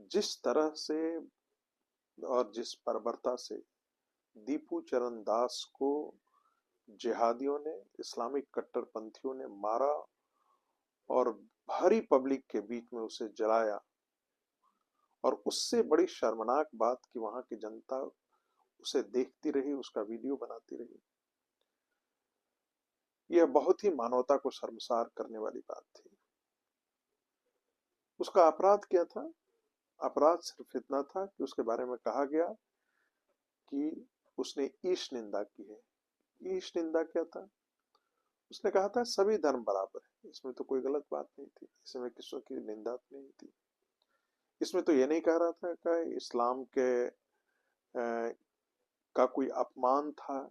जिस तरह से और जिस बर्बरता से दीपू चरण दास को जिहादियों ने, इस्लामिक कट्टरपंथियों ने मारा और भारी पब्लिक के बीच में उसे जलाया, और उससे बड़ी शर्मनाक बात कि वहां की जनता उसे देखती रही, उसका वीडियो बनाती रही। यह बहुत ही मानवता को शर्मसार करने वाली बात थी। उसका अपराध क्या था? अपराध सिर्फ इतना था कि उसके बारे में कहा गया कि उसने ईश निंदा की है। ईश निंदा क्या था? उसने कहा था सभी धर्म बराबर है, इसमें तो कोई गलत बात नहीं थी, इसमें किसी की निंदा नहीं थी। इसमें तो ये नहीं कह रहा था कि इस्लाम के का कोई अपमान था,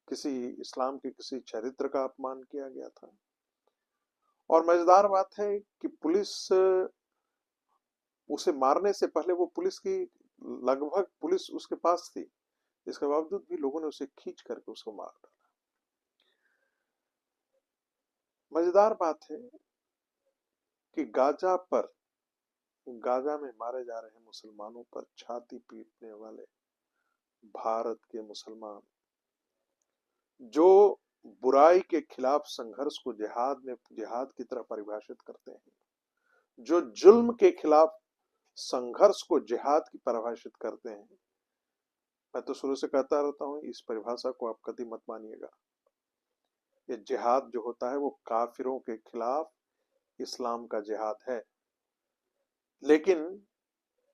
किसी इस्लाम के किसी चरित्र का अपमान किया गया था। और मजेदार बात है कि पुलिस उसे मारने से पहले, वो पुलिस की लगभग पुलिस उसके पास थी, इसके बावजूद भी लोगों ने उसे खींच करके उसको मार डाला। मजेदार बात है कि गाजा में मारे जा रहे मुसलमानों पर छाती पीटने वाले भारत के मुसलमान, जो बुराई के खिलाफ संघर्ष को जिहाद की तरह परिभाषित करते हैं, जो जुल्म के खिलाफ संघर्ष को जिहाद की परिभाषित करते हैं। मैं तो शुरू से कहता रहता हूं, इस परिभाषा को आप कभी मत मानिएगा। ये जिहाद जो होता है वो काफिरों के खिलाफ इस्लाम का जिहाद है। लेकिन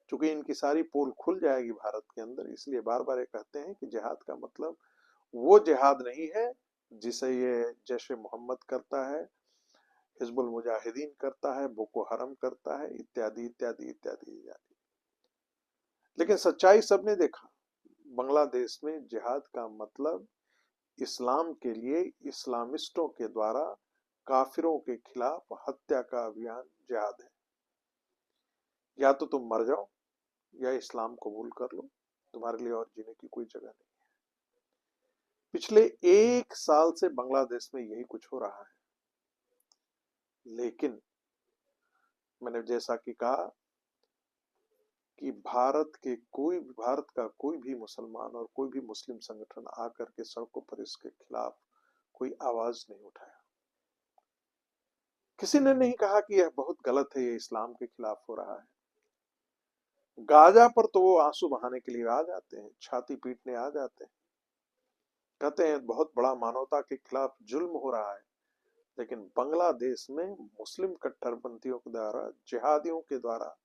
चूंकि इनकी सारी पोल खुल जाएगी भारत के अंदर, इसलिए बार बार ये कहते हैं कि जिहाद का मतलब वो जिहाद नहीं है जिसे ये जैश ए मोहम्मद करता है, हिजबुल मुजाहिदीन करता है, बोको हरम करता है, इत्यादि इत्यादि इत्यादि इत्यादि। लेकिन सच्चाई सबने देखा, बांग्लादेश में जिहाद का मतलब इस्लाम के लिए इस्लामिस्टों के द्वारा काफिरों के खिलाफ हत्या का अभियान जिहाद है। या तो तुम मर जाओ या इस्लाम कबूल कर लो, तुम्हारे लिए और जीने की कोई जगह नहीं। पिछले 1 साल से बांग्लादेश में यही कुछ हो रहा है। लेकिन मैंने जैसा कि कहा कि भारत का कोई भी मुसलमान और कोई भी मुस्लिम संगठन आकर के सड़कों पर इसके खिलाफ कोई आवाज नहीं उठाया। किसी ने नहीं कहा कि यह बहुत गलत है, ये इस्लाम के खिलाफ हो रहा है। गाजा पर तो वो आंसू बहाने के लिए आ जाते हैं, छाती पीटने आ जाते हैं, कहते हैं बहुत बड़ा मानवता के खिलाफ जुल्म हो रहा है। लेकिन बांग्लादेश में मुस्लिम कट्टरपंथियों के द्वारा, जिहादियों के द्वारा